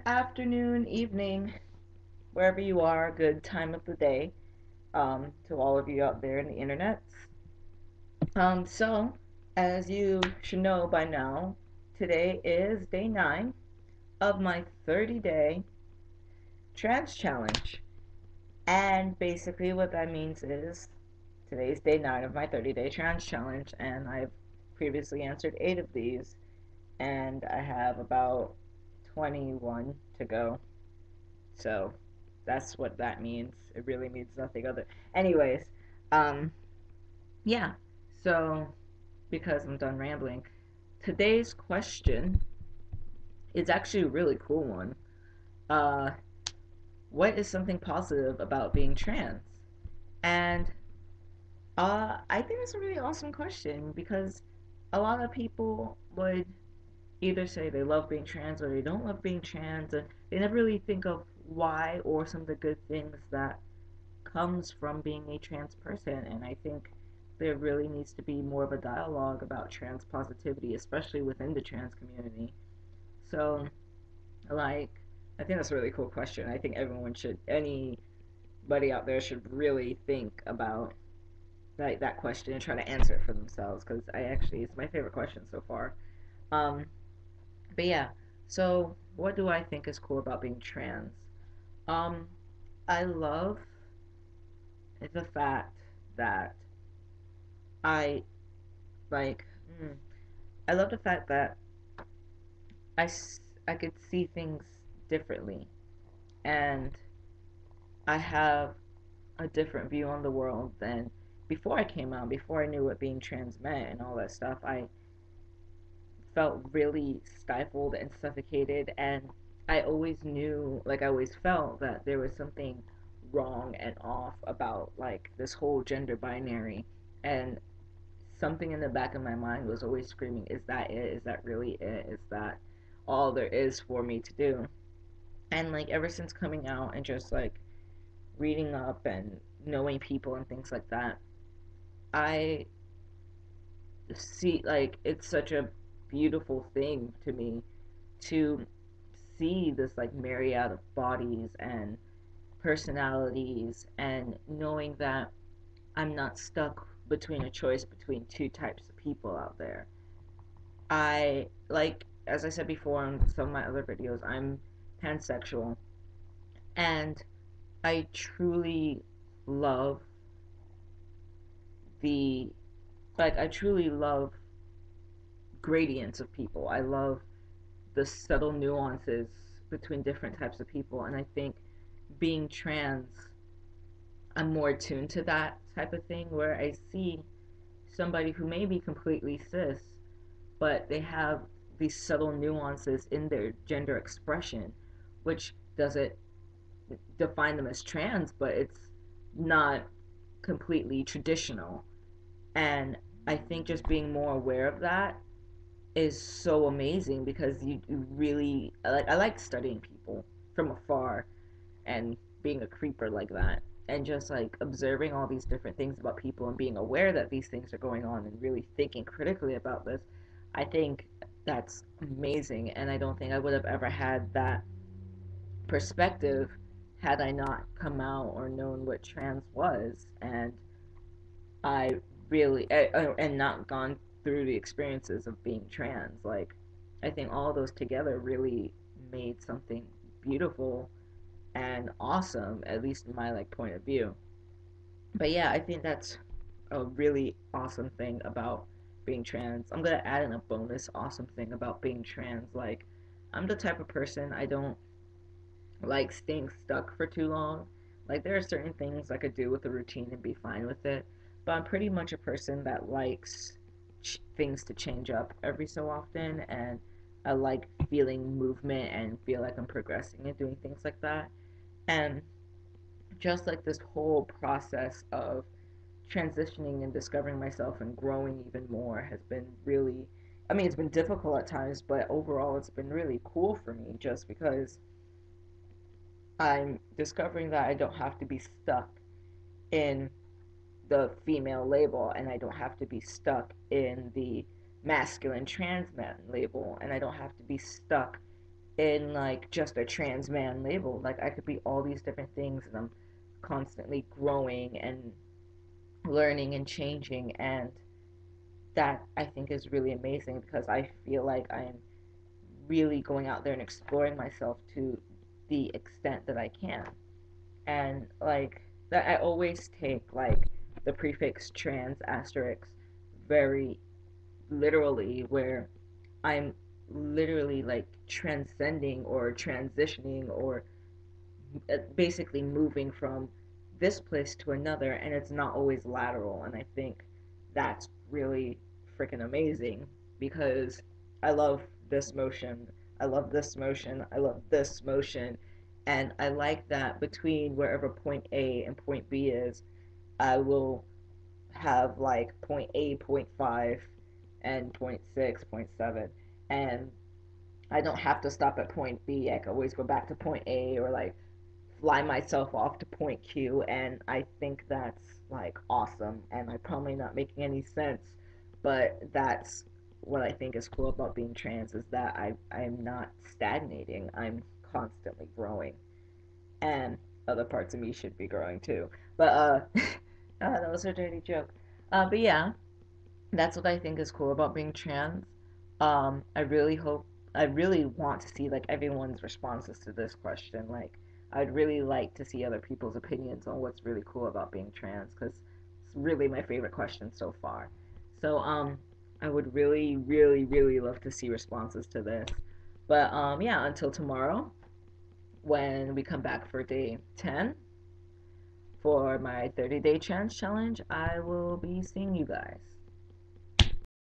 afternoon, evening, wherever you are, good time of the day, to all of you out there in the internet. So, as you should know by now, today is day 9 of my 30-day trans challenge. And basically, what that means is today's day 9 of my 30-day trans challenge, and I've previously answered 8 of these, and I have about 21 to go. So that's what that means. It really means nothing other. Anyways, um, yeah. So because I'm done rambling, today's question is actually a really cool one. Uh, what is something positive about being trans? And I think it's a really awesome question because a lot of people would either say they love being trans or they don't love being trans, and they never really think of why or some of the good things that comes from being a trans person. And I think there really needs to be more of a dialogue about trans positivity, especially within the trans community. So, like, I think that's a really cool question. I think anybody out there should really think about that question and try to answer it for themselves because it's my favorite question so far. Um, but yeah, so what do I think is cool about being trans? Um, I love the fact that I like mm, I love the fact that I could see things differently, and I have a different view on the world than before I came out, before I knew what being trans meant and all that stuff. I felt really stifled and suffocated, and I always felt that there was something wrong and off about like this whole gender binary, and something in the back of my mind was always screaming, is that it? Is that really it? Is that all there is for me to do? And like ever since coming out and just like reading up and knowing people and things like that, I see like it's such a beautiful thing to me to see this like myriad of bodies and personalities, and knowing that I'm not stuck between a choice between two types of people out there. I like, as I said before in some of my other videos, I'm pansexual, and I truly love the I truly love gradients of people. I love the subtle nuances between different types of people, and I think being trans, I'm more attuned to that type of thing where I see somebody who may be completely cis, but they have these subtle nuances in their gender expression, which doesn't define them as trans, but it's not completely traditional. And I think just being more aware of that is so amazing because you really I like studying people from afar and being a creeper like that, and just like observing all these different things about people and being aware that these things are going on and really thinking critically about this. I think that's amazing, and I don't think I would have ever had that perspective had I not come out or known what trans was, and I and not gone through the experiences of being trans. Like, I think all those together really made something beautiful and awesome, at least in my like point of view. But yeah, I think that's a really awesome thing about being trans. I'm gonna add in a bonus awesome thing about being trans. Like, I'm the type of person I don't like staying stuck for too long. Like, there are certain things I could do with a routine and be fine with it, but I'm pretty much a person that likes things to change up every so often, and I like feeling movement and feel like I'm progressing and doing things like that. And just like this whole process of transitioning and discovering myself and growing even more has been really, I mean, it's been difficult at times, but overall it's been really cool for me just because I'm discovering that I don't have to be stuck in the female label, and I don't have to be stuck in the masculine trans man label, and I don't have to be stuck in like just a trans man label. Like I could be all these different things, and I'm constantly growing and learning and changing, and that I think is really amazing because I feel like I'm really going out there and exploring myself to the extent that I can. And like that I always take like the prefix trans asterisk very literally, where I'm literally like transcending or transitioning or basically moving from this place to another, and it's not always lateral. And I think that's really freaking amazing because I love this motion, I love this motion, I love this motion, and I like that between wherever point A and point B is, I will have like point A, point 5, and point 6, point 7, and I don't have to stop at point B. I can always go back to point A or like fly myself off to point Q, and I think that's like awesome. And I'm probably not making any sense, but that's what I think is cool about being trans is that I'm not stagnating. I'm constantly growing, and other parts of me should be growing too. But that was a dirty joke. But yeah, that's what I think is cool about being trans. I really hope, I really want to see like everyone's responses to this question. Like, I'd really like to see other people's opinions on what's really cool about being trans because it's really my favorite question so far. So, I would really, really, really love to see responses to this. But, yeah, until tomorrow when we come back for day 10 for my 30-day trans challenge, I will be seeing you guys.